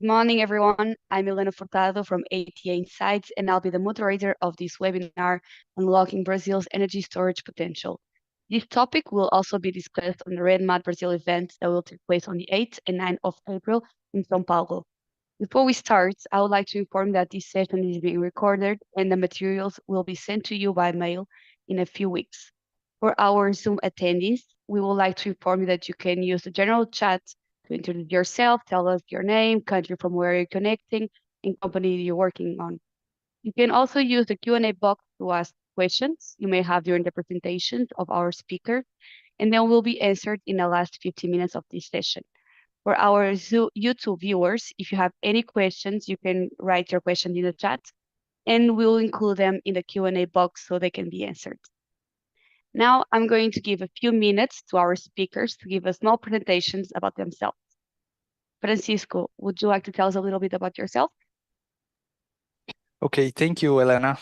Morning, everyone. I'm Helena Furtado from ATA Insights, and I'll be the moderator of this webinar, Unlocking Brazil's Energy Storage Potential. This topic will also be discussed on the Red Mud Brazil event that will take place on the 8th and 9th of April in São Paulo. Before we start, I would like to inform that this session is being recorded and the materials will be sent to you by mail in a few weeks. For our Zoom attendees, we would like to inform you that you can use the general chat to introduce yourself, tell us your name, country from where you're connecting, and company you're working on. You can also use the Q&A box to ask questions you may have during the presentations of our speakers, and then will be answered in the last 15 minutes of this session. For our YouTube viewers, if you have any questions, you can write your question in the chat, and we'll include them in the Q&A box so they can be answered. Now, I'm going to give a few minutes to our speakers to give us small presentations about themselves. Francisco, would you like to tell us a little bit about yourself? Okay, thank you, Elena.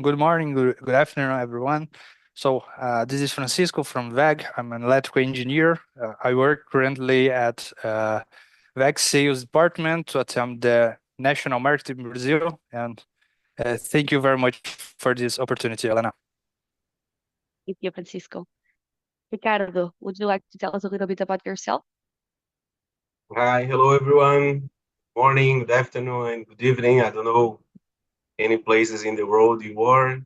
Good morning, good afternoon, everyone. So this is Francisco from WEG. I'm an electrical engineer. I work currently at WEG sales department to attend the national market in Brazil. And thank you very much for this opportunity, Elena. Thank you, Francisco. Ricardo, would you like to tell us a little bit about yourself? Hi, hello everyone. Morning, good afternoon, and good evening. I don't know any places in the world you are.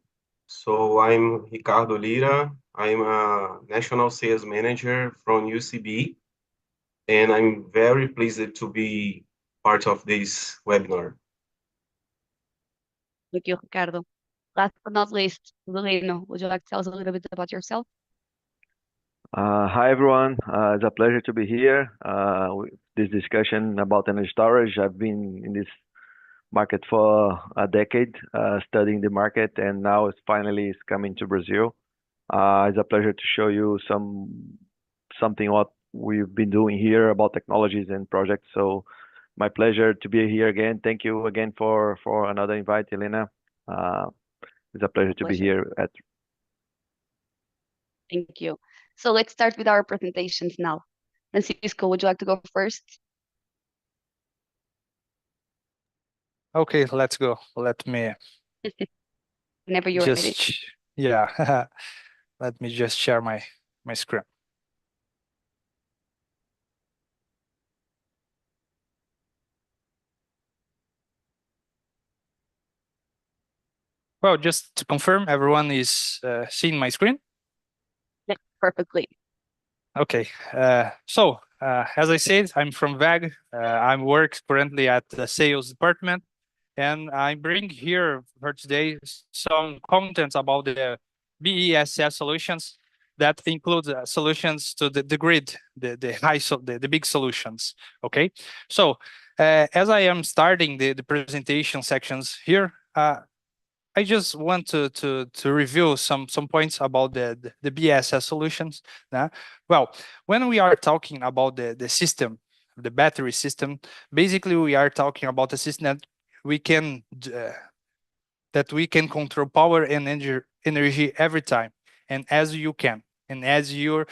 So I'm Ricardo Lira. I'm a national sales manager from UCB, and I'm very pleased to be part of this webinar. Thank you, Ricardo. Last but not least, Jocelino, would you like to tell us a little bit about yourself? Hi everyone, it's a pleasure to be here with this discussion about energy storage. I've been in this market for a decade, studying the market, and now it's finally coming to Brazil. It's a pleasure to show you something what we've been doing here about technologies and projects. So my pleasure to be here again. Thank you again for another invite, Elena. It's a pleasure to be here at. Thank you. So let's start with our presentations now. Francisco, would you like to go first? Okay, let's go. Let me Whenever you're ready. Yeah, let me just share my screen. Well, just to confirm, everyone is seeing my screen? Yeah, perfectly. Okay, so as I said, I'm from WEG. I work currently at the sales department, and I bring here for today some content about the BESS solutions that include solutions to the grid, the big solutions. Okay, so as I am starting the presentation sections here, I just want to review some points about the BESS solutions. Well, when we are talking about the system, the battery system, basically we are talking about a system that we can control power and energy every time, and as you can, and as your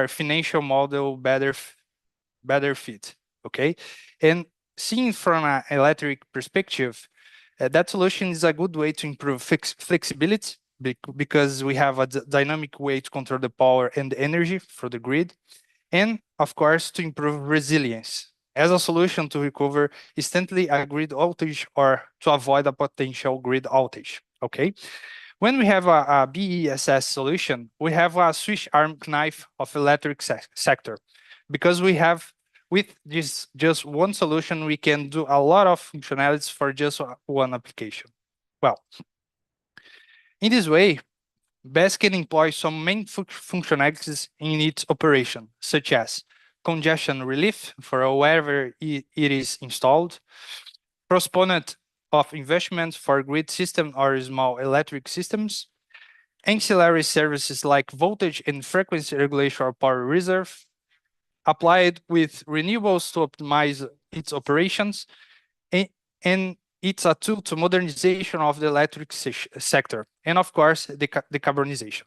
financial model better fit. Okay, and seeing from an electric perspective, that solution is a good way to improve flexibility because we have a dynamic way to control the power and the energy for the grid, and of course to improve resilience as a solution to recover instantly a grid outage or to avoid a potential grid outage. Okay, when we have a BESS solution, we have a Swiss arm knife of electric sector, because we have, with this just one solution, we can do a lot of functionalities for just one application. Well, in this way, BESS can employ some main functionalities in its operation, such as congestion relief for wherever it is installed, postponement of investments for grid system or small electric systems, ancillary services like voltage and frequency regulation or power reserve, applied with renewables to optimize its operations, and it's a tool to modernization of the electric sector, and of course, the decarbonization.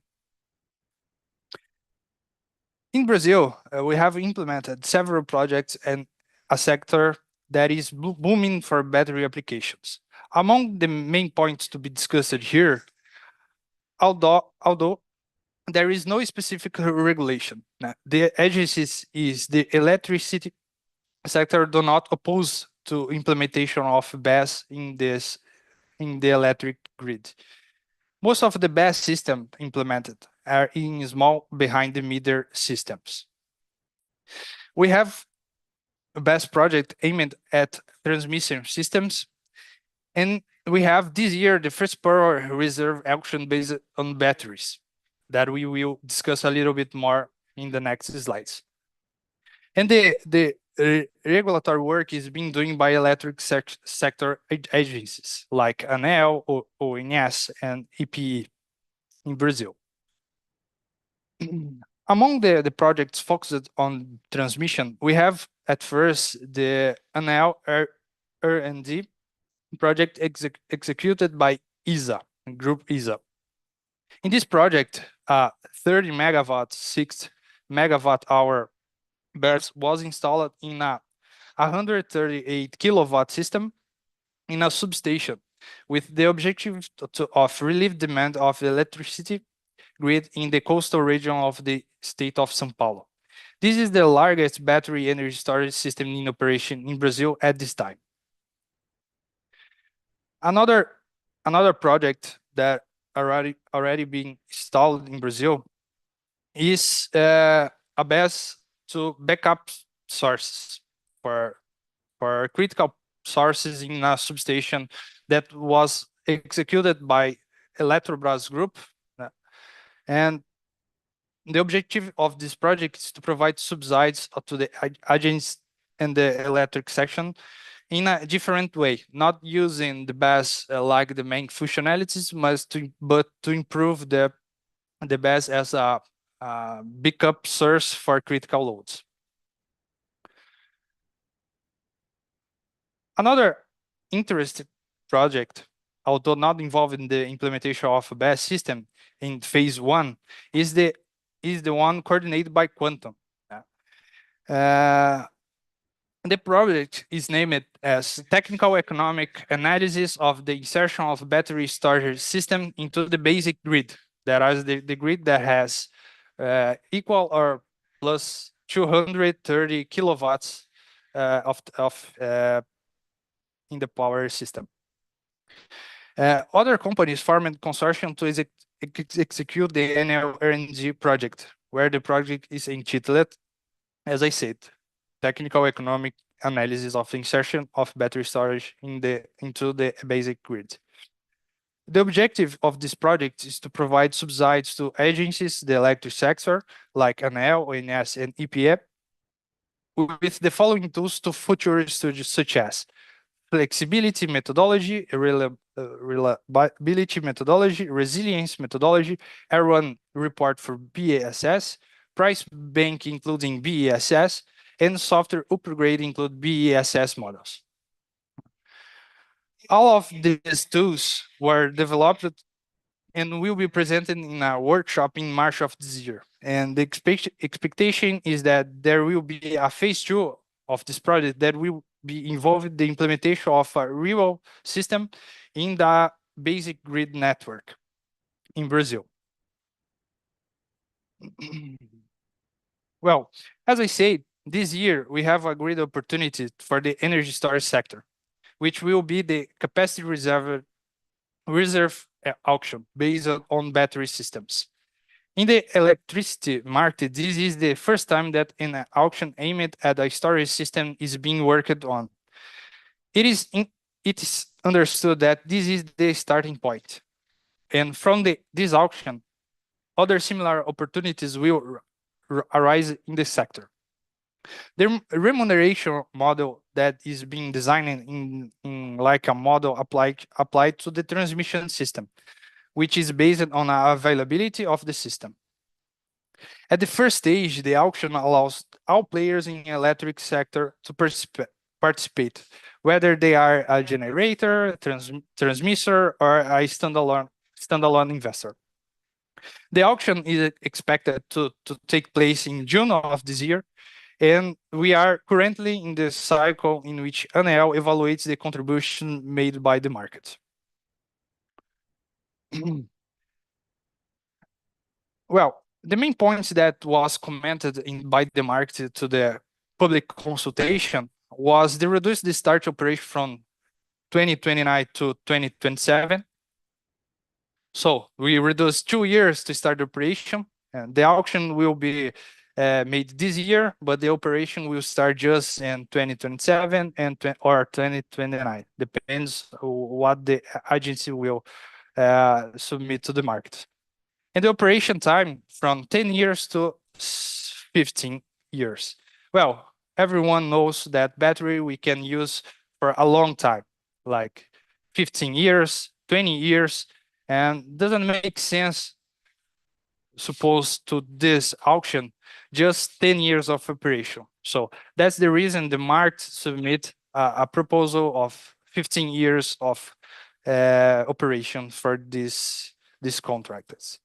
In Brazil, we have implemented several projects and a sector that is booming for battery applications. Among the main points to be discussed here, although there is no specific regulation, the agencies is the electricity sector do not oppose to implementation of BESS in the electric grid. Most of the BESS systems implemented are in small behind-the-meter systems. We have a BESS project aimed at transmission systems, and we have this year the first power reserve auction based on batteries that we will discuss a little bit more in the next slides. And the regulatory work is being done by electric sector agencies like ANEEL, ONS, and EPE in Brazil. Among the projects focused on transmission, we have at first the ANEEL R&D project executed by ISA, Group ISA. In this project, 30 megawatt, 6 megawatt hour BESS was installed in a 138 kilowatt system in a substation with the objective of relieve demand of the electricity grid in the coastal region of the state of São Paulo. This is the largest battery energy storage system in operation in Brazil at this time. Another project that already being installed in Brazil is a BESS to backup sources for critical sources in a substation that was executed by Eletrobras Group. And the objective of this project is to provide subsidies to the agents and the electric section in a different way, not using the BESS like the main functionalities, but to improve the BESS as a backup source for critical loads. Another interesting project, although not involved in the implementation of a BESS system in phase 1, is the one coordinated by Quantum. The project is named as Technical Economic Analysis of the Insertion of Battery Storage System into the Basic Grid. That is the grid that has equal or plus 230 kilowatts in the power system. Other companies formed consortium to execute the NLRNG project, where the project is entitled, as I said, Technical Economic Analysis of Insertion of Battery Storage into the Basic Grid. The objective of this project is to provide subsidies to agencies, the electric sector, like ANEEL, ONS, and EPE, with the following tools to future studies such as flexibility methodology, reliability methodology, resilience methodology, R1 report for BESS, price bank including BESS, and software upgrade include BESS models. All of these tools were developed and will be presented in a workshop in March of this year. And the expectation is that there will be a phase 2 of this project that will be involved in the implementation of a real system in the basic grid network in Brazil. Well, as I said, this year we have a great opportunity for the energy storage sector, which will be the capacity reserve auction based on battery systems. In the electricity market, this is the first time that an auction aimed at a storage system is being worked on. It is understood that this is the starting point. And from this auction, other similar opportunities will arise in the sector. The remuneration model that is being designed in like a model applied to the transmission system, which is based on the availability of the system. At the first stage, the auction allows all players in the electric sector to participate, whether they are a generator, transmitter, or a standalone investor. The auction is expected to take place in June of this year, And we are currently in the cycle in which ANEEL evaluates the contribution made by the market. Well, the main points that was commented by the market to the public consultation was the reduce the start operation from 2029 to 2027. So we reduced 2 years to start operation, and the auction will be made this year, but the operation will start just in 2027 or 2029. Depends what the agency will submit to the market. And the operation time from 10 years to 15 years. Well, everyone knows that battery we can use for a long time, like 15 years, 20 years, and doesn't make sense supposed to this auction just 10 years of operation. So that's the reason the market submit a proposal of 15 years of operation for these contractors.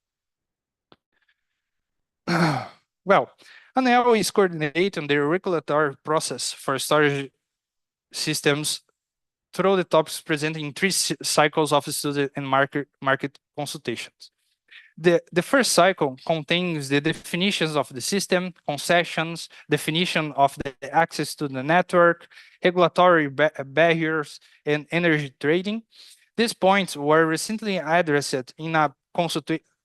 Well, ANEEL is coordinating the regulatory process for storage systems through the topics presented in 3 cycles of study and market consultations. The first cycle contains the definitions of the system, concessions, definition of the access to the network, regulatory barriers, and energy trading. These points were recently addressed in a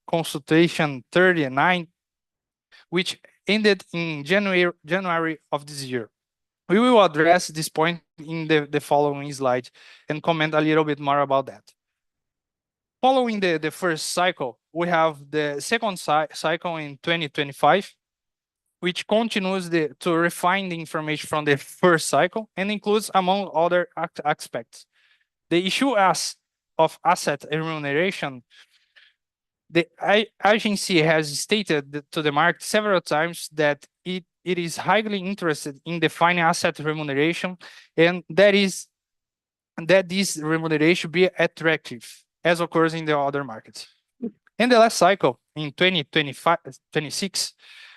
consultation 39, which ended in January of this year. We will address this point in the following slide and comment a little bit more about that. Following the first cycle, we have the second cycle in 2025, which continues to refine the information from the first cycle and includes, among other aspects, the issue of asset remuneration. The agency has stated to the market several times that it is highly interested in defining asset remuneration, and that this remuneration be attractive, as occurs in the other markets. In the last cycle, in 2025-26,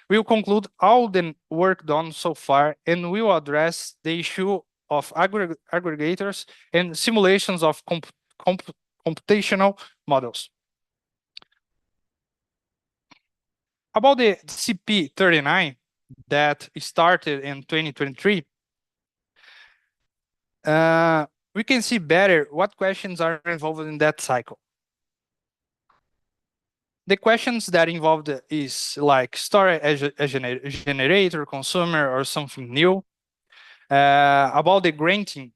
we will conclude all the work done so far, and we will address the issue of aggregators and simulations of computational models. About the CP39 that started in 2023, we can see better what questions are involved in that cycle. The questions that involved is like storage as a generator, consumer, or something new. About the granting,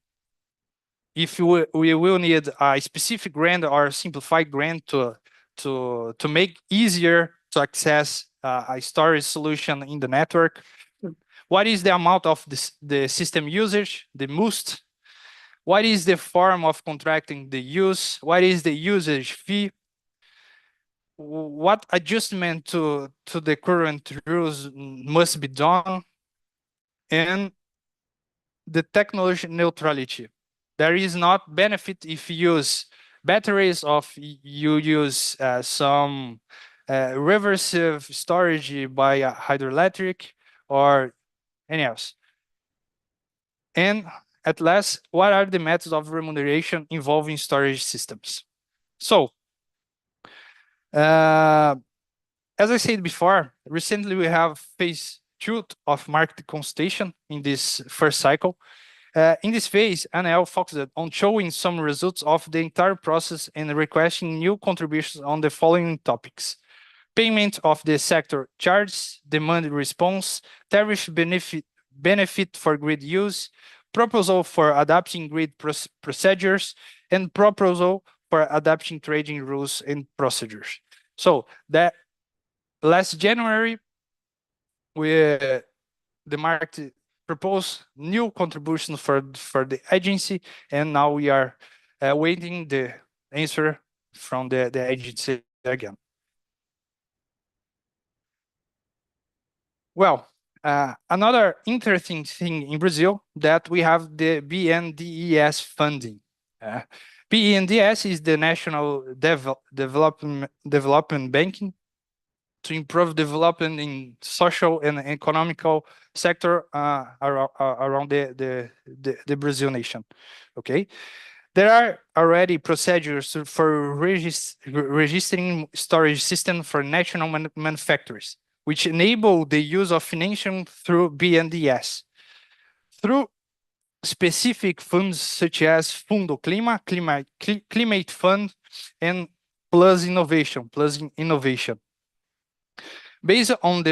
if we will need a specific grant or a simplified grant to make easier to access a storage solution in the network. What is the amount of the system usage, the MUST? What is the form of contracting the use? What is the usage fee? What adjustment to the current rules must be done? And the technology neutrality. There is not benefit if you use batteries or you use some reversive storage by a hydroelectric or any else. And at last, what are the methods of remuneration involving storage systems? So, as I said before, recently we have phase 2 of market consultation in this first cycle. In this phase, ANEEL focused on showing some results of the entire process and requesting new contributions on the following topics: payment of the sector charges, demand response, tariff benefit for grid use, proposal for adapting grid procedures, and proposal for adapting trading rules and procedures. So that last January, the market proposed new contributions for the agency, and now we are waiting the answer from the agency again. Well, another interesting thing in Brazil that we have the BNDES funding. BNDES is the National Development Banking, to improve development in social and economical sector around the Brazil nation. Okay, there are already procedures for registering storage system for national manufacturers, which enable the use of financing through BNDES. Through specific funds such as Fundo Clima, Climate Fund, and Plus Innovation. Based on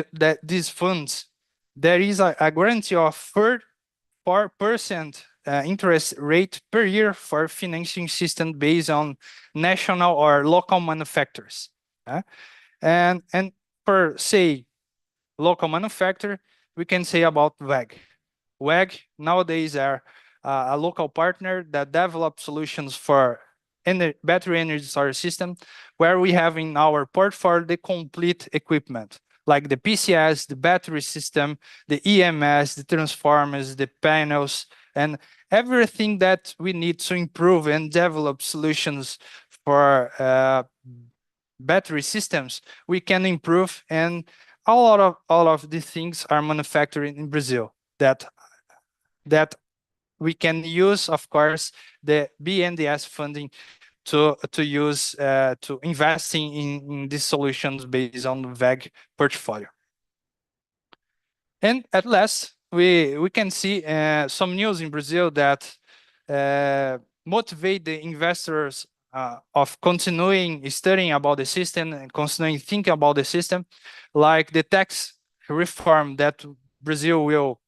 these funds, there is a guarantee of 4% interest rate per year for financing system based on national or local manufacturers. And for, say, local manufacturer, we can say about WEG. WEG nowadays are a local partner that develops solutions for battery energy storage system, where we have in our portfolio the complete equipment, like the PCS, the battery system, the EMS, the transformers, the panels, and everything that we need to improve and develop solutions for battery systems, we can improve, and all of these things are manufactured in Brazil that we can use, of course, the BNDES funding to use to investing in these solutions based on the WEG portfolio. And at last, we can see some news in Brazil that motivate the investors of continuing studying about the system and continuing thinking about the system, like the tax reform that Brazil will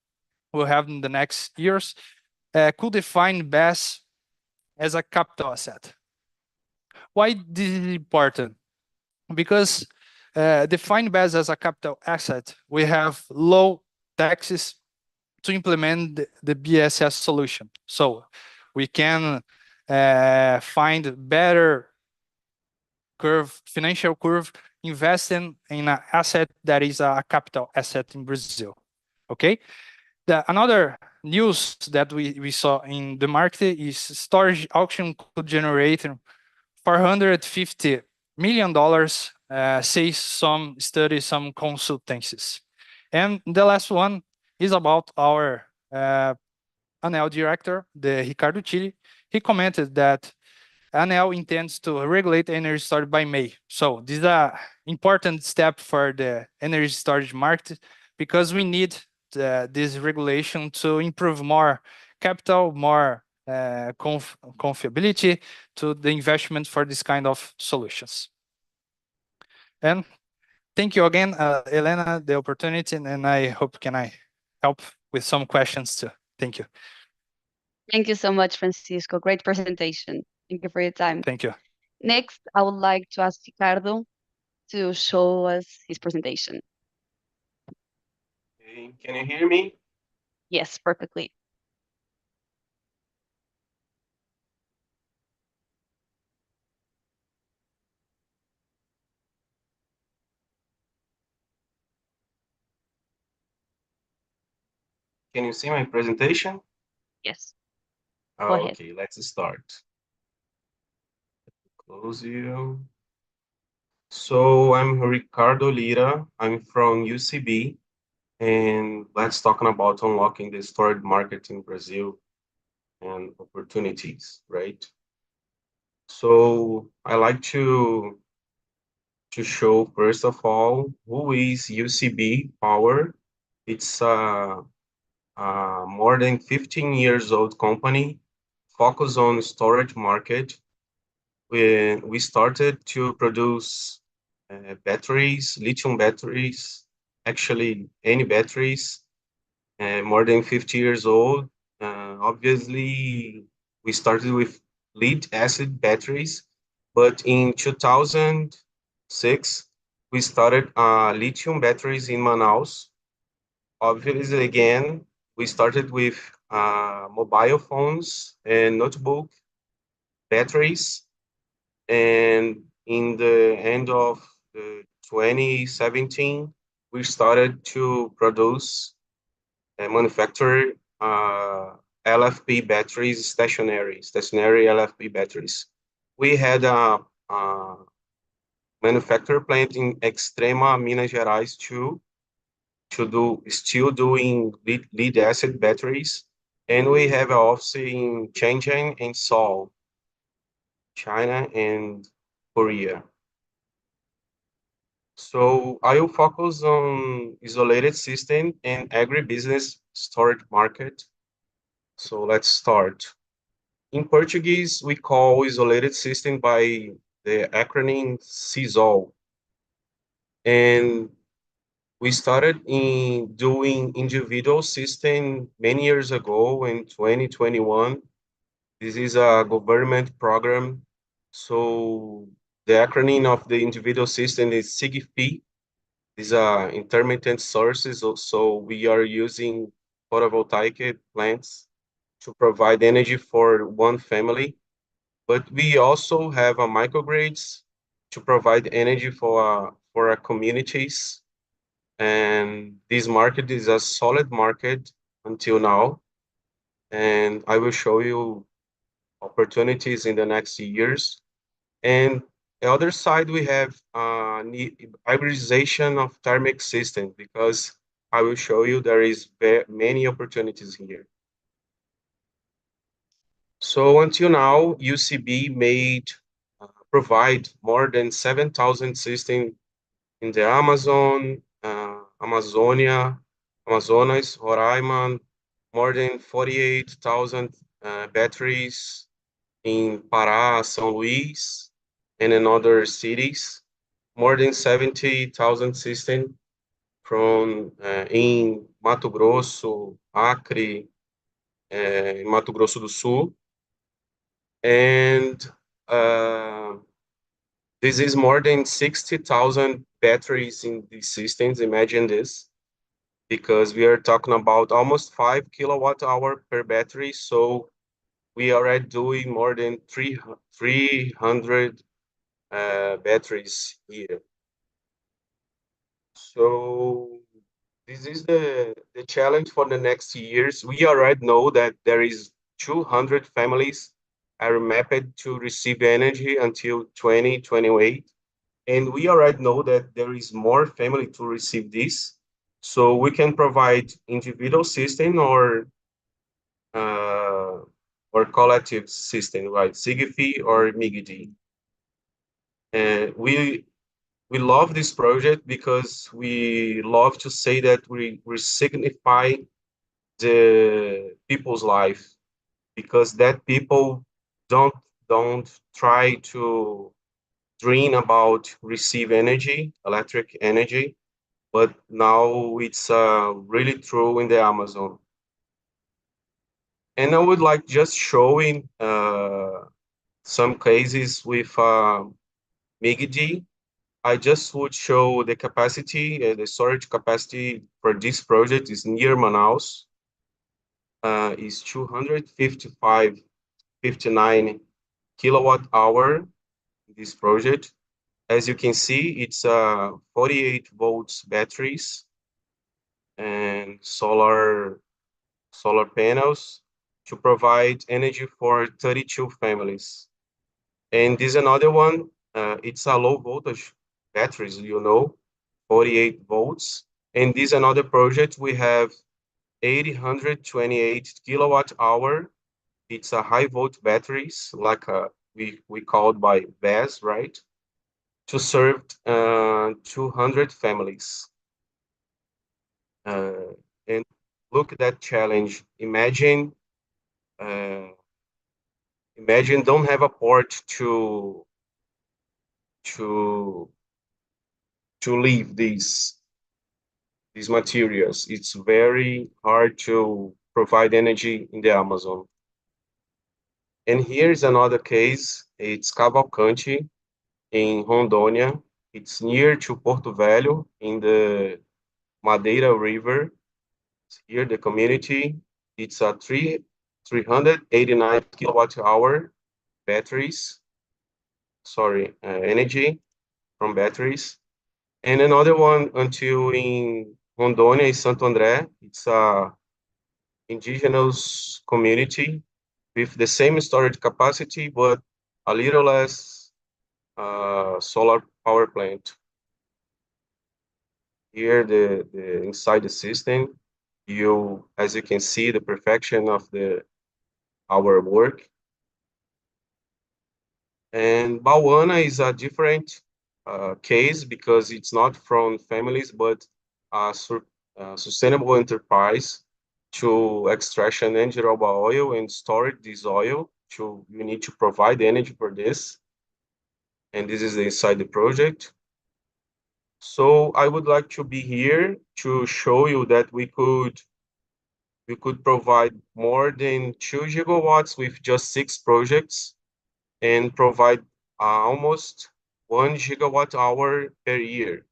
have in the next years, could define BES as a capital asset. Why this is important? Because define BES as a capital asset, we have low taxes to implement the BSS solution. So we can find better financial curve, investing in an asset that is a capital asset in Brazil. Okay. Another news that we saw in the market is storage auction could generate $450 million, say some studies, some consultancies. And the last one is about our ANEEL director, the Ricardo Lira. He commented that ANEEL intends to regulate energy storage by May. So this is an important step for the energy storage market, because we need this regulation to improve more capital, more confiability to the investment for this kind of solutions. And thank you again, Elena, the opportunity, and I hope can I help with some questions too. Thank you. Thank you so much, Francisco. Great presentation. Thank you for your time. Thank you. Next, I would like to ask Ricardo to show us his presentation. Okay, can you hear me? Yes, perfectly. Can you see my presentation? Yes. Go ahead. Okay, let's start. Close you. So I'm Ricardo Lira. I'm from UCB, and let's talk about unlocking the storage market in Brazil and opportunities, right? So I like to show, first of all, who is UCB Power. It's a more than 15 years old company focused on storage market. We started to produce batteries, lithium batteries, actually any batteries, more than 50 years old. Obviously, we started with lead acid batteries, but in 2006, we started lithium batteries in Manaus. Obviously, again, we started with mobile phones and notebook batteries. And in the end of 2017, we started to produce and manufacture LFP batteries, stationary LFP batteries. We had a manufacturer plant in Extrema, Minas Gerais too, still doing lead acid batteries. And we have an office in Shenzhen and Seoul, China and Korea. So I will focus on isolated system and agribusiness storage market. So let's start. In Portuguese, we call isolated system by the acronym CISOL. And we started in doing individual system many years ago in 2021. This is a government program. So the acronym of the individual system is SIGFP. These are intermittent sources. So we are using photovoltaic plants to provide energy for one family. But we also have a microgrids to provide energy for our communities. And this market is a solid market until now. And I will show you opportunities in the next years. And the other side, we have hybridization of thermic systems, because I will show you there is many opportunities here. So until now, UCB provide more than 7,000 systems in the Amazon, Amazonas, Roraima, more than 48,000 batteries in Pará, São Luís, and in other cities, more than 70,000 systems from in Mato Grosso, Acre, Mato Grosso do Sul, and this is more than 60,000 batteries in these systems. Imagine this, because we are talking about almost 5 kilowatt hour per battery. So we are already doing more than 300 batteries here. So this is the challenge for the next years. We already know that there is 200 families are mapped to receive energy until 2028. And we already know that there is more family to receive this. So we can provide individual system or collective system, right? SIGFI or MIGD. And we love this project because we love to say that we signify the people's life, because that people don't try to dream about receive energy, electric energy, but now it's really true in the Amazon. And I would like just showing some cases with MIGD. I just would show the capacity, the storage capacity for this project is near Manaus, is 259 kilowatt hour, this project. As you can see, it's 48 volts batteries and solar panels to provide energy for 32 families. And this another one, it's a low voltage batteries, 48 volts. And this another project, we have 828 kilowatt hour. It's a high volt batteries, like we called by BESS, right? To serve 200 families. And look at that challenge. Imagine don't have a port to leave these materials. It's very hard to provide energy in the Amazon. And here's another case. It's Cavalcante in Rondônia. It's near to Porto Velho in the Madeira River. Here, the community, it's a 389 kilowatt hour batteries, energy from batteries. And another one until in Rondônia is Santo André. It's a indigenous community with the same storage capacity, but a little less solar power plant. Here, the inside the system, as you can see, the perfection of our work. And Bauana is a different case because it's not from families, but a sustainable enterprise to extraction renewable oil and store this oil. You need to provide energy for this. And this is inside the project. So I would like to be here to show you that we could provide more than 2 gigawatts with just 6 projects and provide almost 1 gigawatt hour per year.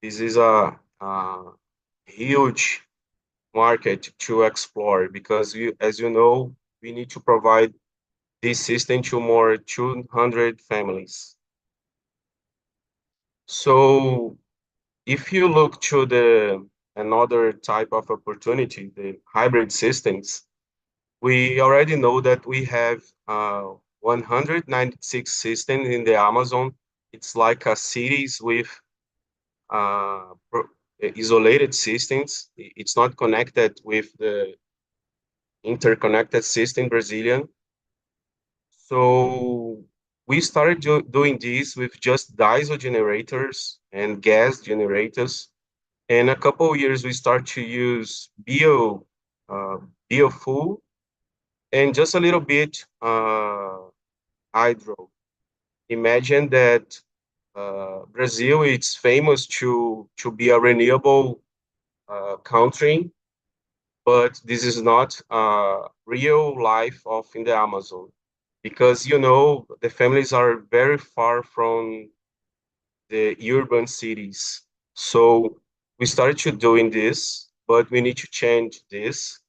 This is a huge market to explore because as you know, we need to provide this system to more 200 families. So if you look to another type of opportunity, the hybrid systems, we already know that we have 196 systems in the Amazon. It's like a cities with isolated systems. It's not connected with the interconnected system Brazilian. So we started doing this with just diesel generators and gas generators. In a couple of years, we start to use biofuel and just a little bit hydro. Imagine that Brazil is famous to be a renewable country, but this is not real life of in the Amazon because you know the families are very far from the urban cities. So we started to doing this, but we need to change this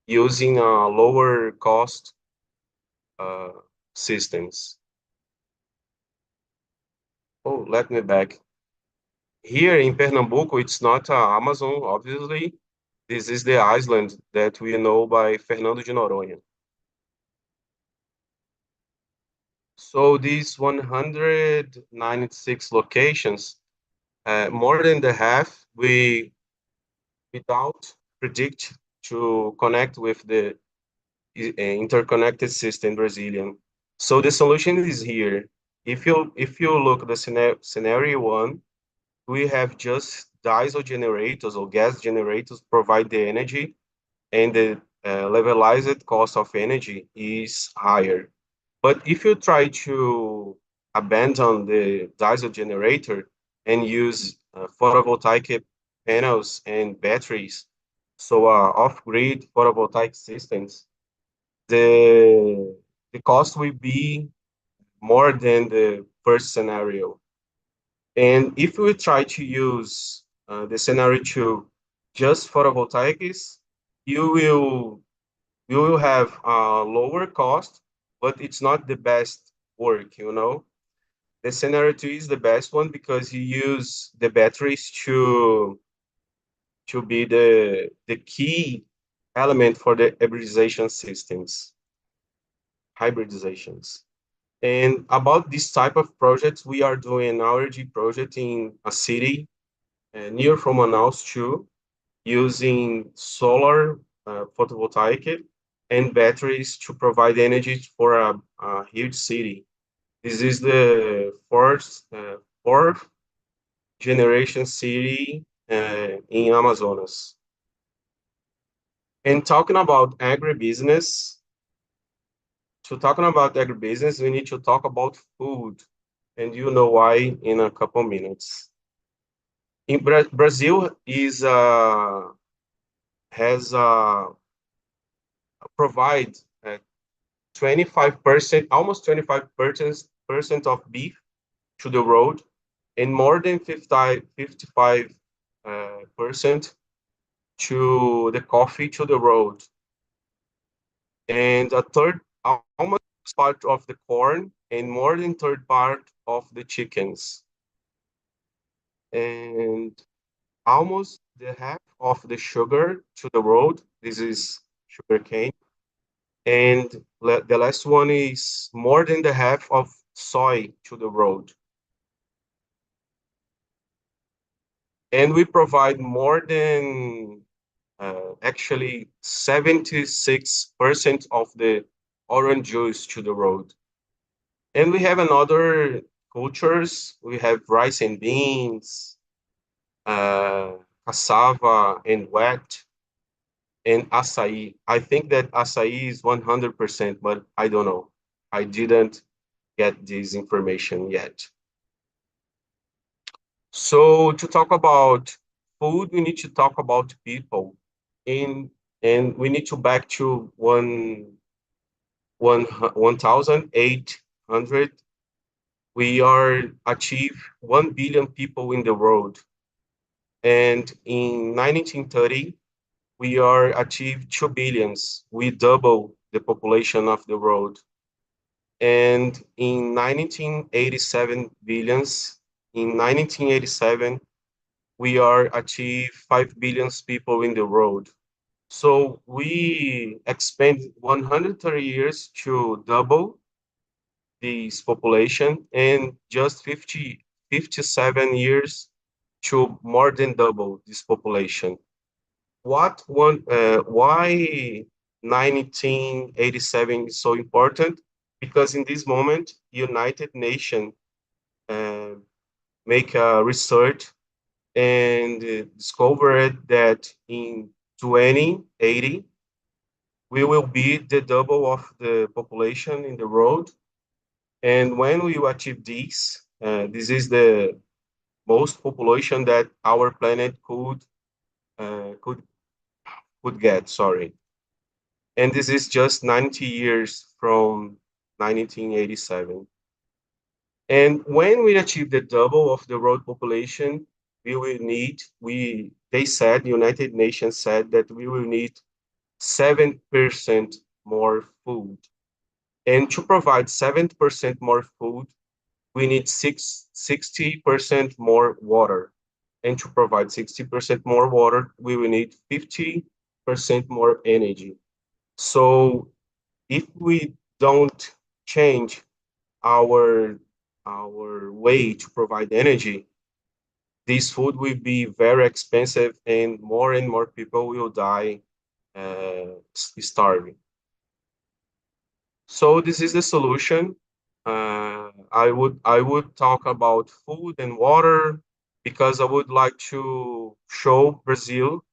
using lower cost uh, systems. Oh, let me back. Here in Pernambuco, it's not Amazon, obviously. This is the island that we know by Fernando de Noronha. So these 196 locations, more than the half, without predict to connect with the interconnected system Brazilian. So the solution is here. If you look at the scenario one, we have just diesel generators or gas generators provide the energy, and the levelized cost of energy is higher. But if you try to abandon the diesel generator and use photovoltaic panels and batteries, so off-grid photovoltaic systems, the cost will be more than the first scenario. And if we try to use the scenario two just photovoltaics, you will you will have a lower cost, but it's not the best work, you know. The scenario two is the best one because you use the batteries to be the key element for the hybridizations. And about this type of projects, we are doing an RG project in a city near from Manaus too, using solar photovoltaic and batteries to provide energy for a huge city. This is the fourth generation city in Amazonas. And talking about agribusiness, we need to talk about food, and you know why in a couple minutes. In Brazil has provide 25%, almost 25% of beef to the road, and more than 55% to the coffee to the road, and a third, almost part of the corn, and more than third part of the chickens, and almost the half of the sugar to the road. This is sugarcane. And the last one is more than the half of soy to the road. And we provide more than actually 76% of the orange juice to the road. And we have another cultures. We have rice and beans, cassava and wheat, and açaí. I think that açaí is 100%, but I don't know. I didn't get this information yet. So to talk about food, we need to talk about people. In and we need to back to 1800. We are achieve 1 billion people in the world. And in 1930, we are achieved 2 billions. We double the population of the world. And in 1987 billions, in 1987, we are achieve 5 billion people in the world. So we expand 130 years to double this population and just 57 years to more than double this population. Why 1987 is so important? Because in this moment, United Nations uh, make a research and discovered that in 2080, we will be the double of the population in the world. And when we achieve this, this is the most population that our planet uh, could could get. Sorry, and this is just 90 years from 1987. And when we achieve the double of the world population, we will need they said United Nations said that we will need 7% more food. And to provide 7% more food, we need 60% more water. And to provide 60% more water, we will need 50% more energy. So if we don't change our way to provide energy, this food will be very expensive and more people will die starving. So this is the solution. I would talk about food and water because I would like to show Brazil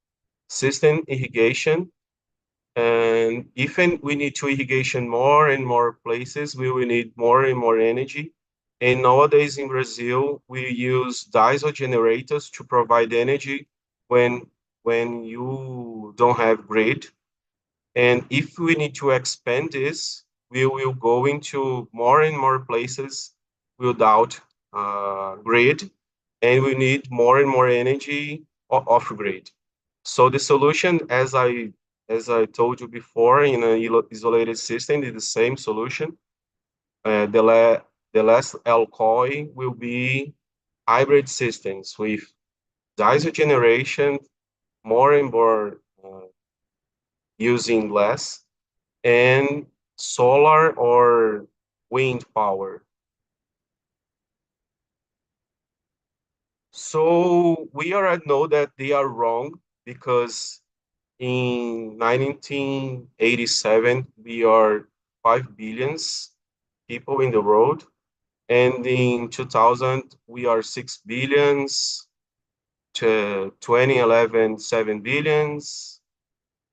system irrigation. And if we need to irrigation more and more places, we will need more and more energy. And nowadays in Brazil, we use diesel generators to provide energy when you don't have grid. And if we need to expand this, we will go into more and more places without grid, and we need more and more energy off grid. So the solution, as I told you before, in an isolated system, is the same solution. The last alcohol will be hybrid systems with diesel generation, more and more using less, and solar or wind power. So we already know that they are wrong because in 1987, we are 5 billions people in the world. And in 2000, we are 6 billions. To 2011, 7 billions.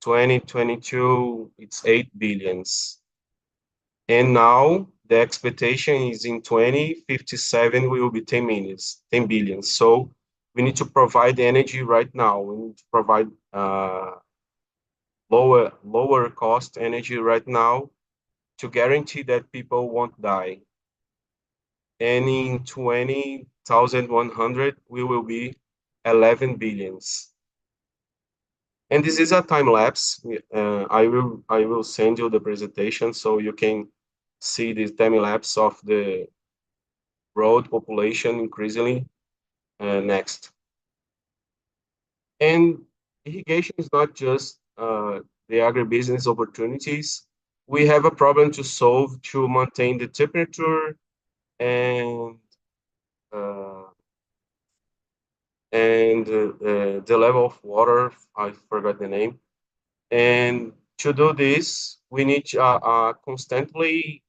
2022, it's 8 billions. And now the expectation is in 2057, we will be 10 billions. So we need to provide energy right now. We need to provide lower cost energy right now to guarantee that people won't die. And in 20,100, we will be 11 billions. And this is a time lapse. I will send you the presentation so you can see this time lapse of the road population increasingly next. And irrigation is not just the agribusiness opportunities. We have a problem to solve to maintain the temperature and uh, the level of water, I forgot the name. And to do this, we need constantly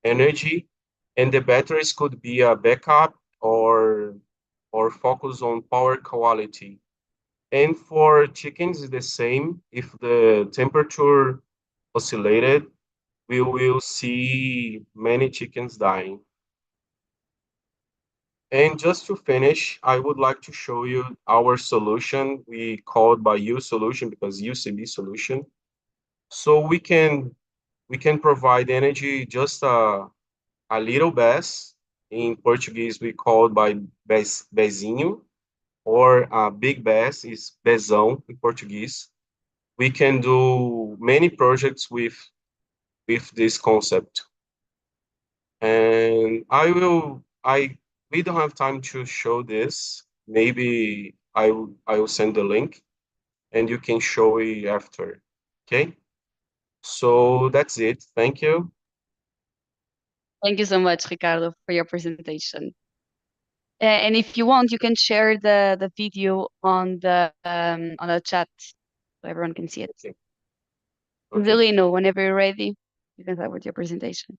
energy, and the batteries could be a backup or focus on power quality. And for chickens, it's the same. If the temperature oscillated, we will see many chickens dying. And just to finish, I would like to show you our solution. We called by U solution because UCB solution. So we can provide energy just a little bass. In Portuguese, we call it by bezinho, or a big bass is bezão in Portuguese. We can do many projects with this concept. And I we don't have time to show this. Maybe I will send the link and you can show it after. Okay? So that's it. Thank you. Thank you so much, Ricardo, for your presentation. And if you want, you can share the video on the chat so everyone can see it. Okay. Okay. Jocelino, whenever you're ready, you can start with your presentation.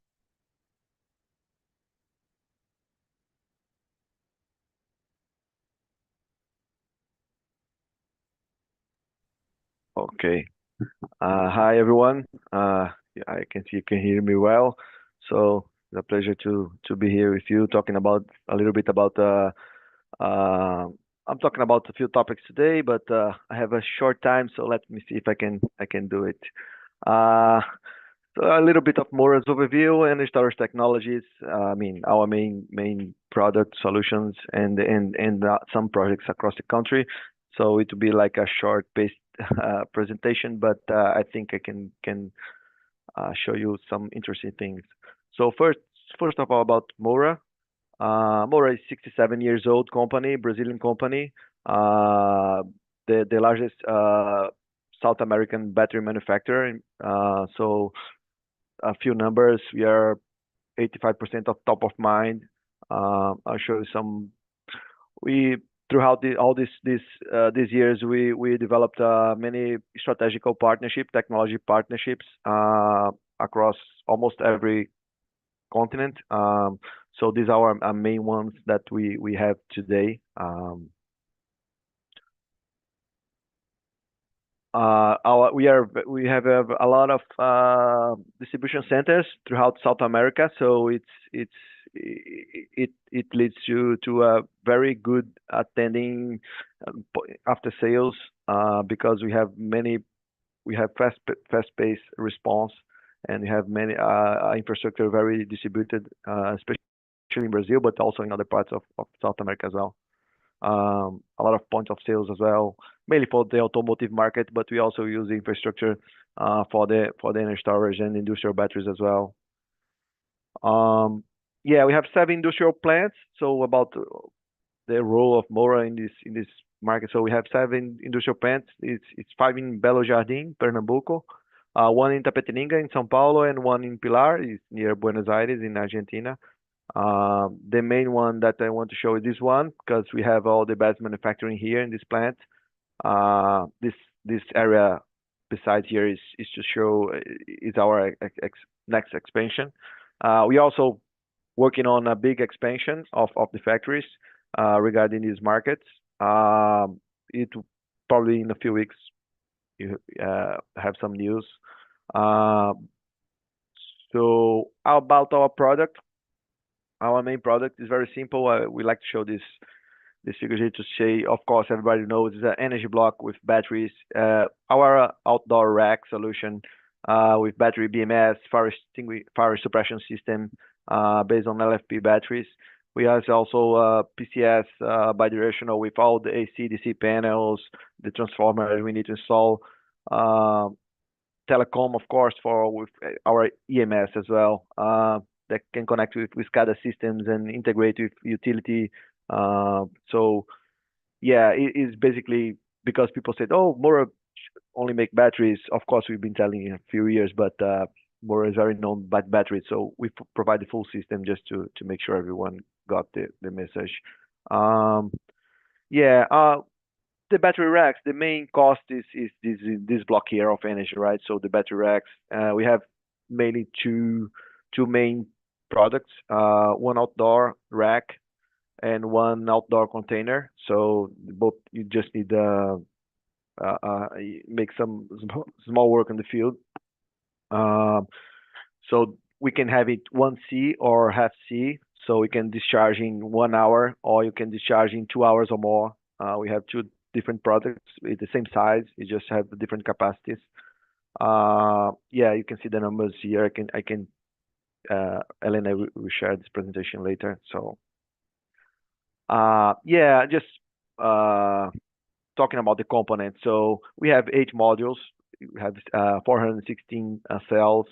Okay. Hi, everyone. I can see you can hear me well. So it's a pleasure to be here with you, talking about a little bit about. I'm talking about a few topics today, but I have a short time, so let me see if I can do it. Uh, so a little bit of Moura's overview and storage technologies. I mean, our main product solutions and some projects across the country. So it will be like a short-paced presentation, but I think I can show you some interesting things. So first of all, about Moura. Moura is 67 years old company, Brazilian company, the largest South American battery manufacturer. So a few numbers. We are 85% of top of mind. I'll show you some. We throughout all these years we developed many strategical technology partnerships across almost every continent. So these are our main ones that we have today. We have a lot of distribution centers throughout South America, so it leads to a very good attending after sales because we have fast-paced response, and we have many infrastructure very distributed, especially in Brazil, but also in other parts of South America as well. A lot of points of sales as well, mainly for the automotive market, but we also use the infrastructure for the energy storage and industrial batteries as well. Yeah, we have 7 industrial plants. So about the role of Moura in this market. So we have 7 industrial plants. It's 5 in Belo Jardim, Pernambuco, 1 in Tapetininga in São Paulo, and 1 in Pilar, is near Buenos Aires in Argentina. The main one that I want to show is this one because we have all the best manufacturing here in this plant. This area besides here is to show is our next expansion. We also working on a big expansion of the factories regarding these markets. It probably in a few weeks you have some news. So about our product. Our main product is very simple. We like to show this figure here to say, of course, everybody knows it's an energy block with batteries. Our outdoor rack solution with battery BMS, fire suppression system based on LFP batteries. We have also PCS bidirectional with all the AC, DC panels, the transformer we need to install. Telecom, of course, with our EMS as well. That can connect with SCADA systems and integrate with utility. So yeah, it is basically because people said, oh, Moura only make batteries. Of course, we've been telling you a few years, but Moura is very known by batteries, so we provide the full system just to make sure everyone got the message. The battery racks, the main cost is this block here of energy, right? So the battery racks, we have mainly two main products, one outdoor rack and one outdoor container. So both you just need make some small work in the field. So we can have it 1C or half C. So we can discharge in 1 hour, or you can discharge in 2 hours or more. We have two different products with the same size. You just have different capacities. You can see the numbers here. I can Elena will share this presentation later. So just talking about the components. So we have 8 modules. We have 416 cells,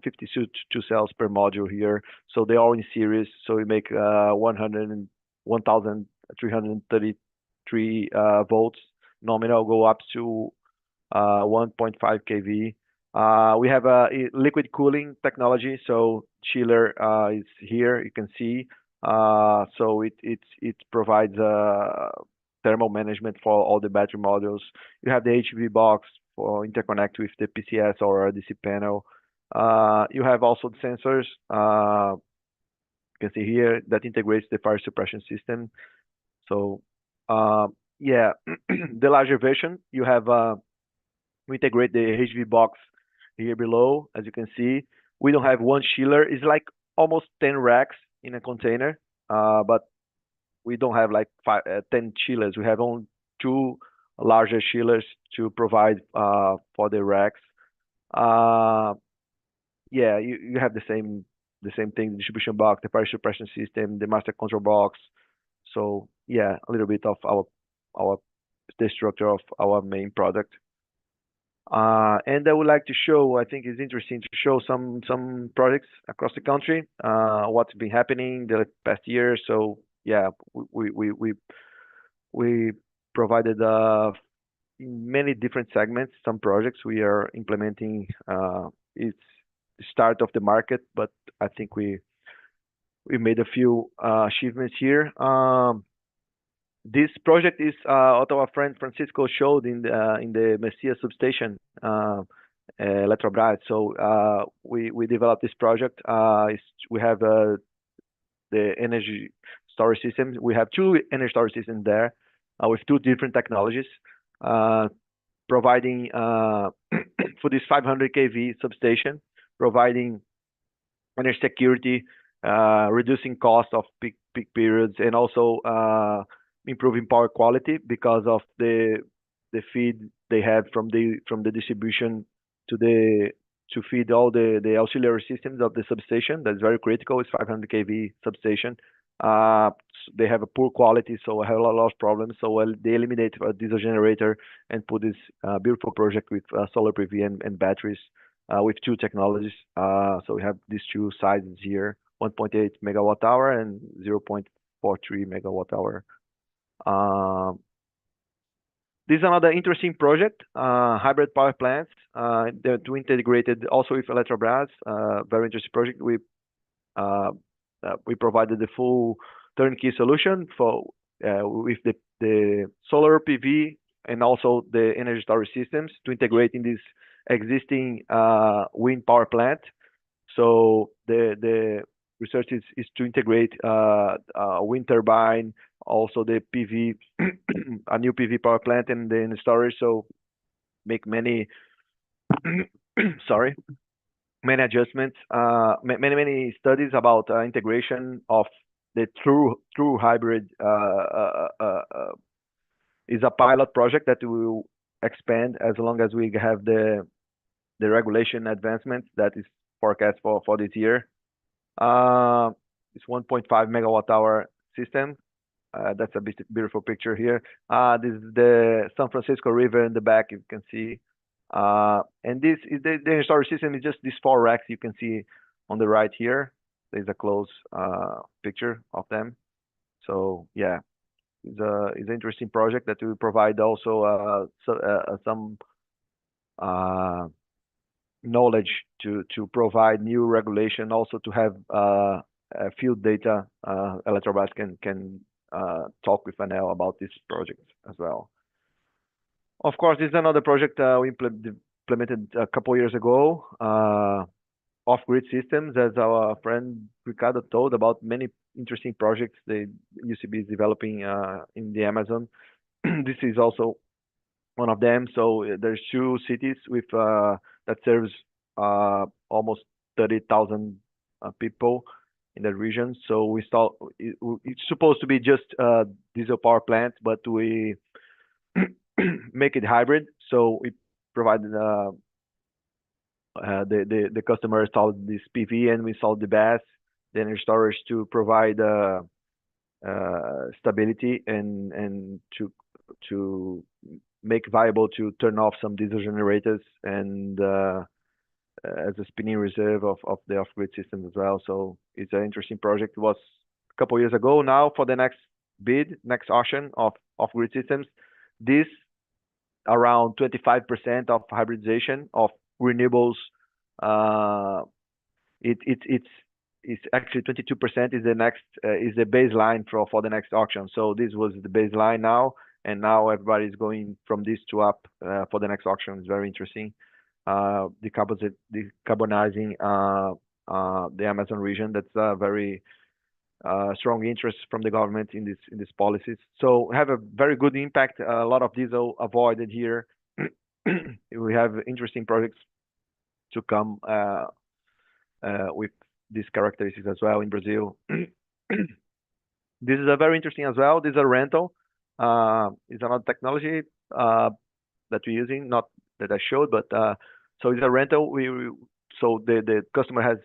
52 cells per module here. So they're all in series. So we make 1,333 volts nominal, go up to 1.5 kV. We have a liquid cooling technology. So chiller is here. You can see. So it provides thermal management for all the battery modules. You have the HV box for interconnect with the PCS or DC panel. You have also the sensors. You can see here that integrates the fire suppression system. So the larger version, you have we integrate the HV box here below. As you can see, we don't have one chiller. It's like almost 10 racks in a container, but we don't have like 10 chillers. We have only 2 larger chillers to provide for the racks. You have the same thing: the distribution box, the fire suppression system, the master control box. So a little bit of the structure of our main product. And I would like to show, I think it's interesting to show some projects across the country, what's been happening the past year. So we provided in many different segments some projects we are implementing. It's the start of the market, but I think we made a few achievements here. This project is what our friend Francisco showed in the Messia substation, Eletrobras. So we developed this project. We have the energy storage system. We have 2 energy storage systems there with 2 different technologies, providing for this 500 kV substation, providing energy security, reducing cost of peak periods, and also improving power quality because of the feed they have from the distribution to feed all the auxiliary systems of the substation. That's very critical. It's 500 kV substation. They have a poor quality, so I have a lot of problems. So they eliminate a diesel generator and put this beautiful project with solar PV and batteries with 2 technologies. So we have these 2 sizes here: 1.8 megawatt hour and 0.43 megawatt hour. This is another interesting project, hybrid power plants. They're integrated also with Eletrobras. Very interesting project. We provided the full turnkey solution with the solar PV and also the energy storage systems to integrate in this existing wind power plant. So the research is to integrate a wind turbine, also the PV, a new PV power plant, and then the storage. So make many many adjustments, many studies about integration of the true hybrid. Is a pilot project that will expand as long as we have the regulation advancement that is forecast for this year. It's 1.5 megawatt hour system. That's a beautiful picture here. This is the San Francisco River in the back, you can see. And this is the storage system is just these 4 racks you can see on the right here. There's a close picture of them. So it's an interesting project that will provide also some knowledge to provide new regulation, also to have field data. Eletrobras can talk with ANEEL about this project as well. Of course, this is another project we implemented a couple years ago. Off-grid systems, as our friend Ricardo told about many interesting projects the UCB is developing in the Amazon. This is also one of them. So there's 2 cities with that serves almost 30,000 people in that region. So it's supposed to be just diesel power plant, but we make it hybrid. So we provide the customer installed this PV, and we installed the BESS, the energy storage to provide stability and to make viable to turn off some diesel generators and as a spinning reserve of the off-grid system as well. So it's an interesting project. It was a couple years ago now for the next auction of off-grid systems. This around 25% of hybridization of renewables. It's actually 22% is the baseline for the next auction. So this was the baseline now, and now everybody's going from this to up for the next auction. It's very interesting. Decarbonizing the Amazon region. That's a very strong interest from the government in these policies. So have a very good impact. A lot of diesel avoided here. We have interesting projects to come with these characteristics as well in Brazil. This is a very interesting as well. This is a rental. It's another technology that we're using, not that I showed, but so it's a rental. So the customer has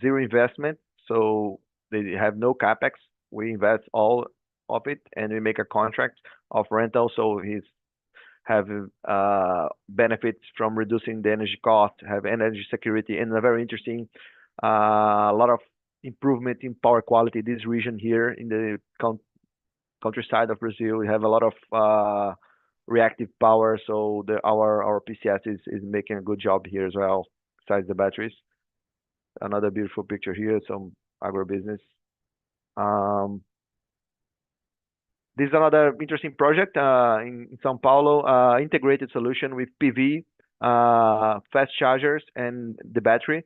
zero investment, so they have no capex. We invest all of it, and we make a contract of rental. So he's have benefits from reducing the energy cost, have energy security, and a very interesting a lot of improvement in power quality. This region here in the countryside of Brazil, we have a lot of reactive power. So our PCS is making a good job here as well, besides the batteries. Another beautiful picture here, some agribusiness. This is another interesting project in São Paulo, integrated solution with PV, fast chargers, and the battery.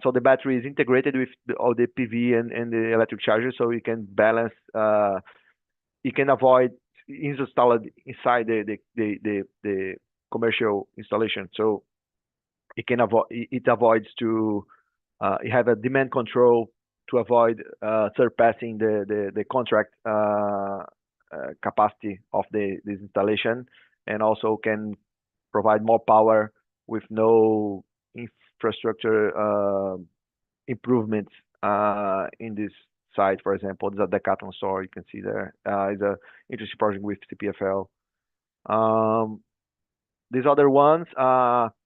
So the battery is integrated with all the PV and the electric chargers, so you can balance. You can avoid installed inside the commercial installation. So it avoids to you have a demand control to avoid surpassing the contract capacity of this installation, and also can provide more power with no infrastructure improvements in this site. For example, there's a Decathlon store you can see there. It's an interesting project with CPFL. These other ones,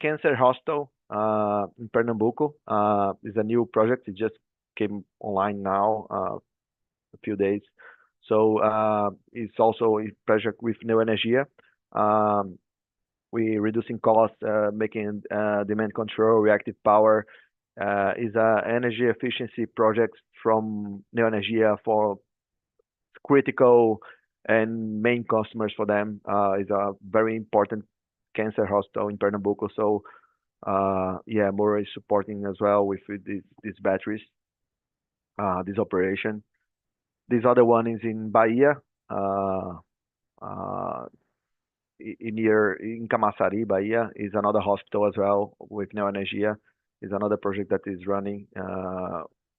Cancer Hospital in Pernambuco is a new project. It just came online now a few days. So it's also a project with Neoenergia. We reducing costs, making demand control, reactive power. Is a energy efficiency project from Neoenergia for critical and main customers for them. Is a very important cancer hospital in Pernambuco. So yeah, Moura is supporting as well with these batteries, this operation. This other one is in Bahia, in Camaçari, Bahia, is another hospital as well with Neoenergia. Is another project that is running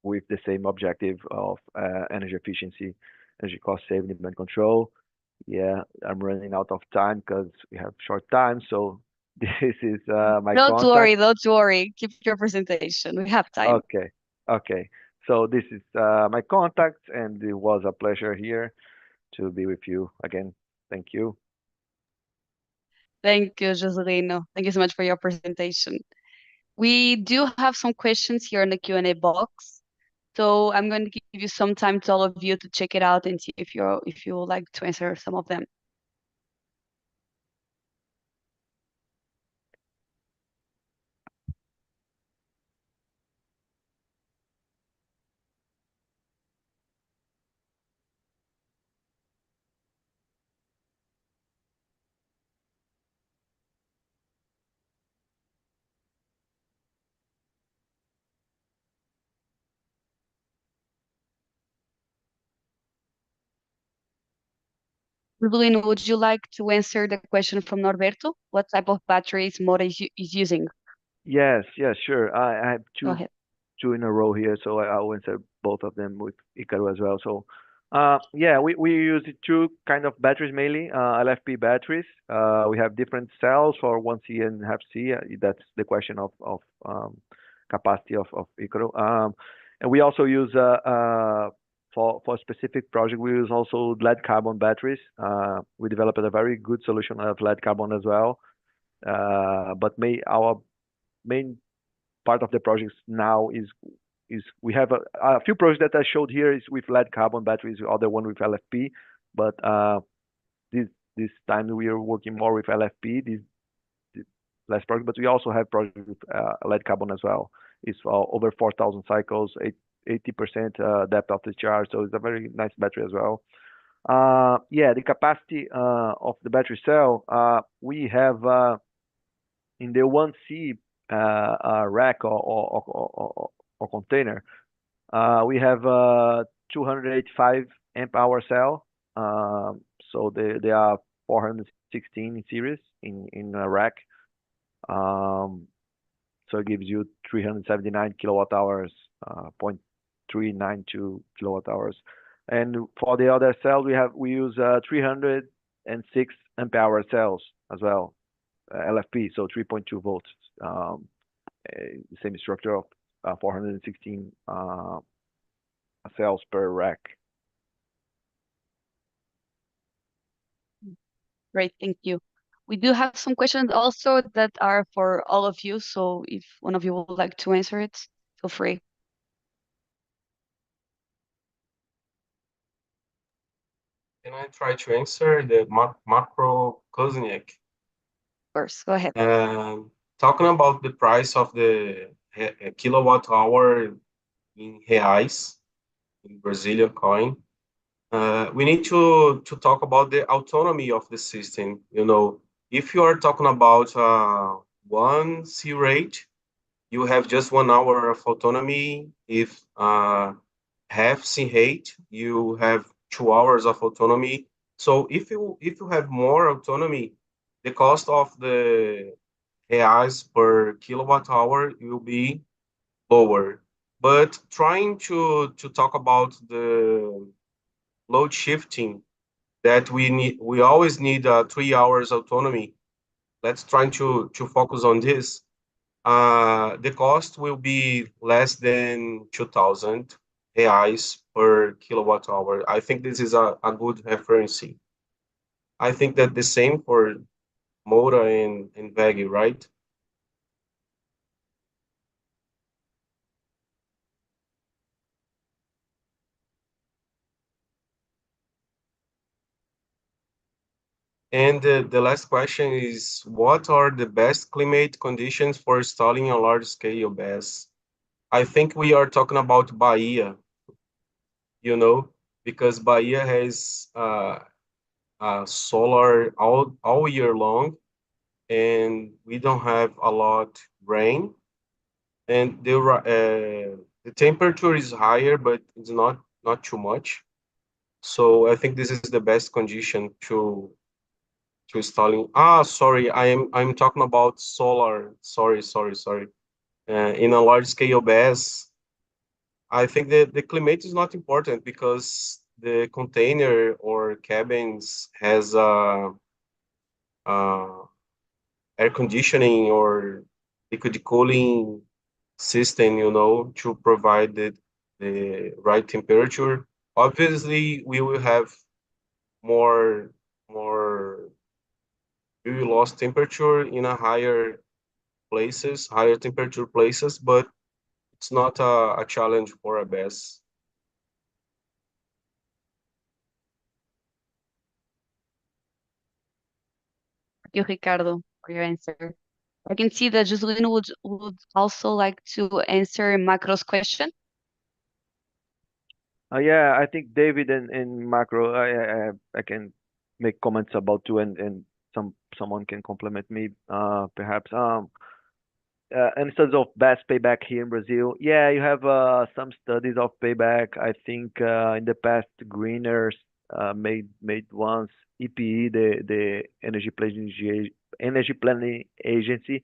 with the same objective of energy efficiency, energy cost saving, demand control. Yeah, I'm running out of time because we have short time. So this is my Don't contact. worry, don't worry. Keep your presentation. We have time. Okay. So this is my contact, and it was a pleasure here to be with you again. Thank you. Thank you, Jocelino. Thank you so much for your presentation. We do have some questions here in the Q&A box. So I'm going to give you some time to all of you to check it out and see if you would like to answer some of them. Rubelino, would you like to answer the question from Norberto? What type of batteries Moura is using? Yes, yes, sure. I have Go ahead. two in a row here, so I'll answer both of them with Icaro as well. So, yeah, we use two kind of batteries mainly, LFP batteries. We have different cells for 1C and half C. That's the question of capacity of Icaro. And we also use for specific project, we use also lead carbon batteries. We developed a very good solution of lead carbon as well. But our main part of the projects now is we have a few projects that I showed here is with lead carbon batteries, other one with LFP, but this time we are working more with LFP. This last project, but we also have projects with lead carbon as well. It's over 4,000 cycles, 80% depth of the charge, so it's a very nice battery as well. Yeah, the capacity of the battery cell, we have in the 1C rack or container, we have 285 amp hour cell. So they are 416 in series in a rack. So it gives you 379 kilowatt hours, 0.392 kilowatt hours. And for the other cells, we use 306 amp hour cells as well, LFP, so 3.2 volts. Same structure of 416 cells per rack. Great, thank you. We do have some questions also that are for all of you, so if one of you would like to answer it, feel free. Can I try to answer the macro Kozniak? Of course, go ahead. Talking about the price of the kilowatt hour in reais, in Brazilian coin, we need to talk about the autonomy of the system. You know, if you are talking about 1C rate, you have just 1 hour of autonomy. If half C rate, you have 2 hours of autonomy. So if you have more autonomy, the cost of the reais per kilowatt hour will be lower. But trying to talk about the load shifting that we always need 3 hours autonomy. Let's try to focus on this. The cost will be less than 2,000 reais per kilowatt hour. I think this is a good reference. I think that the same for Moura and WEG, right? And the last question is, what are the best climate conditions for installing a large-scale BESS? I think we are talking about Bahia, you know, because Bahia has solar all year long, and we don't have a lot rain, and the temperature is higher, but it's not too much. So I think this is the best condition to installing. Sorry, I'm talking about solar. Sorry. In a large scale BESS, I think that the climate is not important because the container or cabins has uh, air conditioning or liquid cooling system, you know, to provide the right temperature. Obviously, we will have more we will lost temperature in a higher temperature places, but it's not a challenge for a BESS. Thank you, Ricardo, for your answer. I can see that Jocelino would also like to answer Macro's question. Yeah, I think David and Macro, I can make comments about too, and someone can complement me, perhaps. In terms of best payback here in Brazil, yeah, you have some studies of payback. I think in the past, Greeners made once. EPE, the Energy Planning Agency,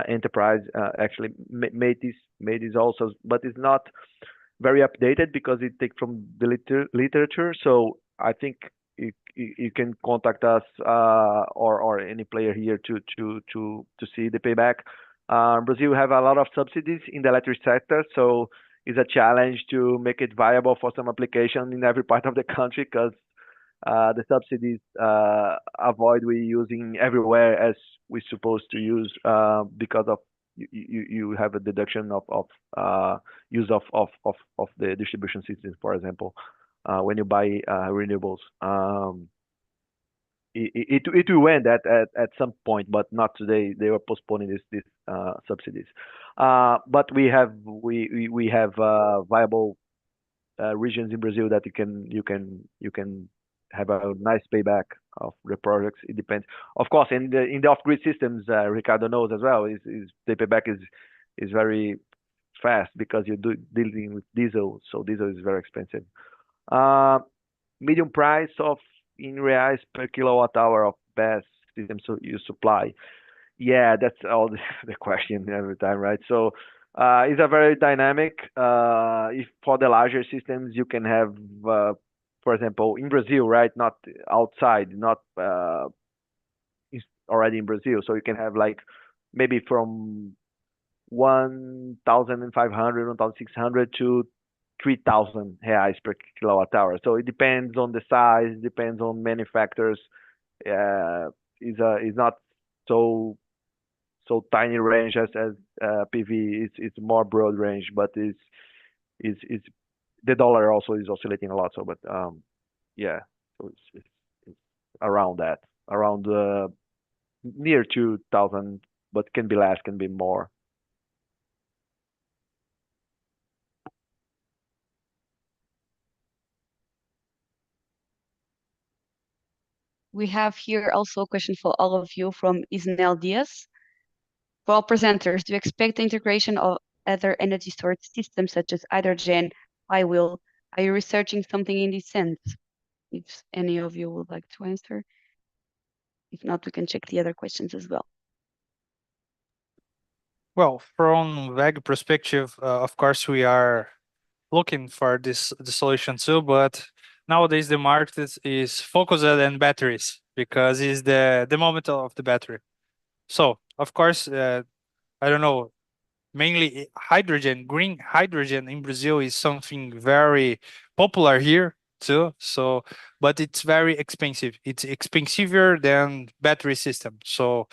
enterprise actually made this also, but it's not very updated because it takes from the literature. So I think you can contact us or any player here to see the payback. Brazil have a lot of subsidies in the electric sector, so it's a challenge to make it viable for some application in every part of the country because the subsidies avoid we using everywhere as we're supposed to use because of you have a deduction of use of the distribution systems, for example, when you buy renewables. It will end at some point, but not today. They were postponing this subsidies. But we have viable regions in Brazil that you can have a nice payback of the projects. It depends, of course, in the off-grid systems. Ricardo knows as well. Is the payback is very fast because you're dealing with diesel, so diesel is very expensive. Medium price of in reais per kilowatt hour of BESS system so you supply. Yeah, that's all the question every time, right? So it's a very dynamic. If for the larger systems, you can have, for example, in Brazil, right? Not outside, not already in Brazil. So you can have like maybe from 1,500, 1,600 to 3,000 reais per kilowatt hour. So it depends on the size, depends on many factors. Is not so tiny range as PV. It's more broad range, but is the dollar also is oscillating a lot. So, but yeah, so it's around that, around near 2,000, but can be less, can be more. We have here also a question for all of you from Isnel Diaz. For all presenters, do you expect the integration of other energy storage systems such as hydrogen, flywheel? Are you researching something in this sense? If any of you would like to answer. If not, we can check the other questions as well. Well, from WEG perspective, of course, we are looking for the solution too, but nowadays the market is focused on batteries because it's the moment of the battery. So, of course, I don't know, mainly hydrogen, green hydrogen in Brazil is something very popular here too. So, but it's very expensive. It's expensiver than battery system. So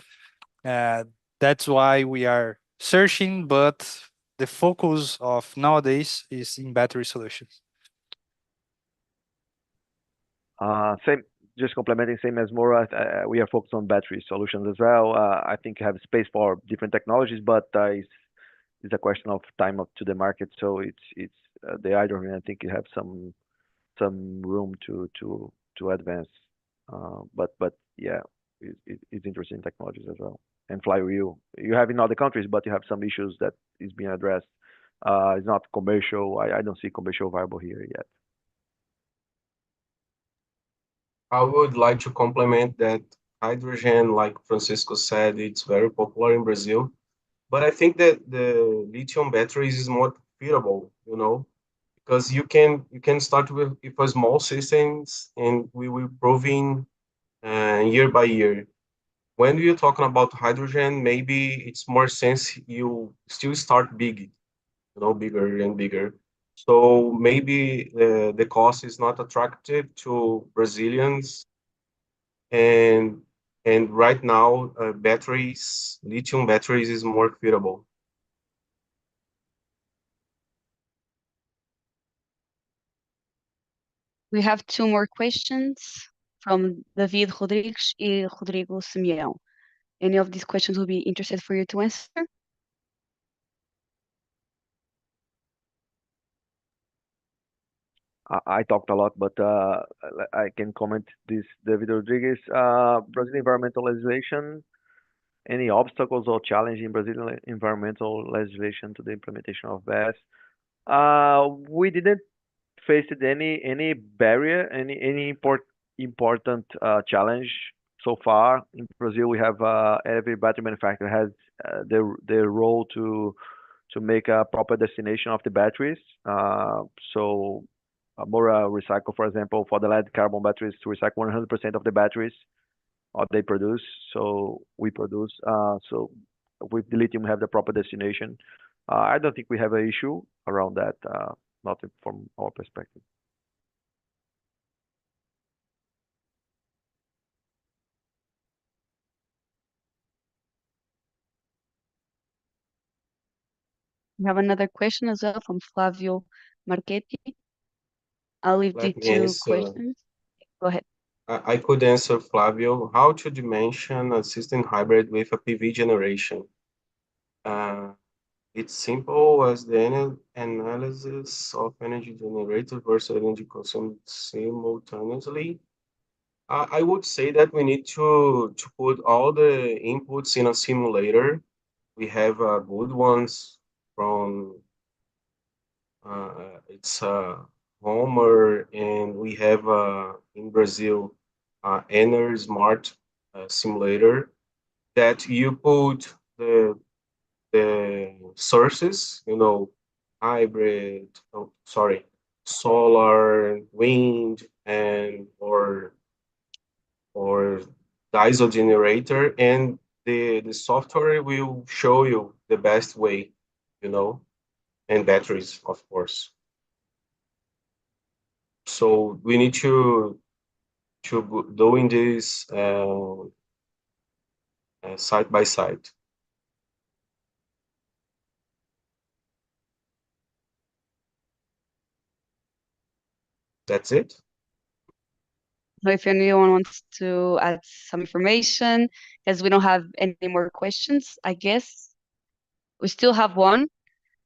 that's why we are searching, but the focus of nowadays is in battery solutions. Same, just complementing, same as Moura. We are focused on battery solutions as well. I think you have space for different technologies, but it's a question of time up to the market. So it's the hydrogen. I think you have some room to advance. But yeah, it's interesting technologies as well. And flywheel, you have in other countries, but you have some issues that is being addressed. It's not commercial. I don't see commercial viable here yet. I would like to complement that hydrogen, like Francisco said, it's very popular in Brazil. But I think that the lithium batteries is more feasible, because you can start with a small systems and we will proving year by year. When you're talking about hydrogen, maybe it's more sense you still start big, bigger and bigger. So maybe the cost is not attractive to Brazilians, and right now batteries, lithium batteries, is more feasible. We have two more questions from David Rodrigues and Rodrigo Simeão. Any of these questions will be interested for you to answer? I talked a lot, but I can comment this. David Rodriguez, Brazilian environmental legislation. Any obstacles or challenge in Brazilian environmental legislation to the implementation of BESS? We didn't face any barrier, any important challenge so far. In Brazil, we have every battery manufacturer has their role to make a proper destination of the batteries. So Moura Recycle, for example, for the lead carbon batteries, to recycle 100% of the batteries they produce. So we produce. So with the lithium, we have the proper destination. I don't think we have an issue around that, not from our perspective. We have another question as well from Flavio Marchetti. I'll leave the Let me two answer. questions. Go ahead. I could answer Flavio. How to dimension a system hybrid with a PV generation? It's simple as the analysis of energy generated versus energy consumed simultaneously. I would say that we need to put all the inputs in a simulator. We have good ones from it's Homer, and we have in Brazil Ener Smart simulator that you put the sources, hybrid, solar, wind, and or diesel generator, and the software will show you the best way, and batteries, of course. So we need to doing this side by side. That's it. So if anyone wants to add some information, as we don't have any more questions, I guess we still have one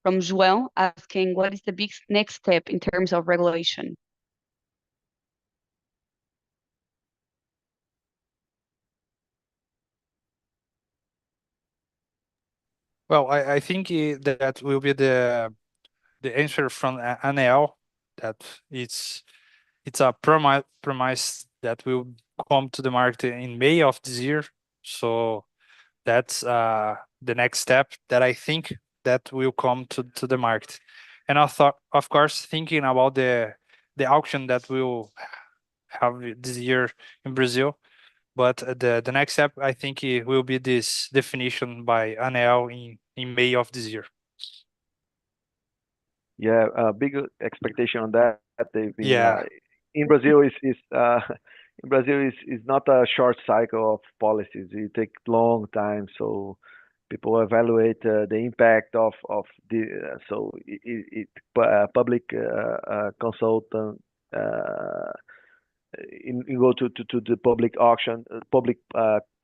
from Joel asking, what is the big next step in terms of regulation? Well, I think that will be the answer from ANEEL, that it's a promise that will come to the market in May of this year. So that's the next step that I think that will come to the market. And I thought, of course, thinking about the auction that will have this year in Brazil. But the next step, I think, it will be this definition by ANEEL in May of this year. Yeah, big expectation on that. They've been Yeah. in Brazil is not a short cycle of policies. It takes long time, so people evaluate the impact of the so public consultant in go to the public auction, public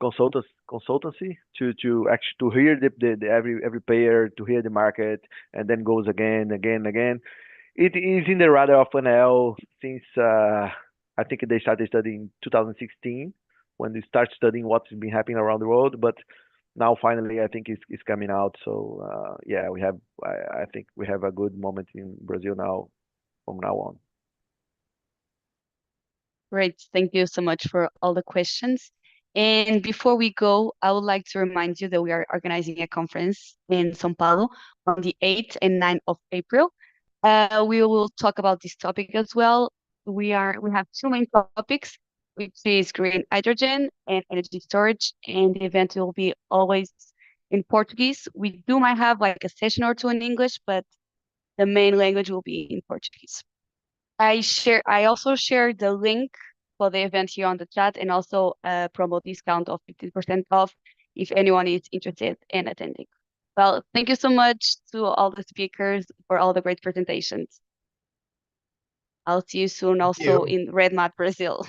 consultancy to actually to hear the every payer, to hear the market, and then goes again. It is in the radar of NL since I think they started studying in 2016 when they start studying what's been happening around the world, but now finally I think it's coming out. So yeah, I think we have a good moment in Brazil now from now on. Great. Thank you so much for all the questions. And before we go, I would like to remind you that we are organizing a conference in São Paulo on the 8th and 9th of April. We will talk about this topic as well. We have two main topics, which is green hydrogen and energy storage, and the event will be always in Portuguese. We might have like a session or two in English, but the main language will be in Portuguese. I also share the link for the event here on the chat, and also a promo discount of 15% off if anyone is interested in attending. Well, thank you so much to all the speakers for all the great presentations. I'll see you soon also in Red Mat, Brazil.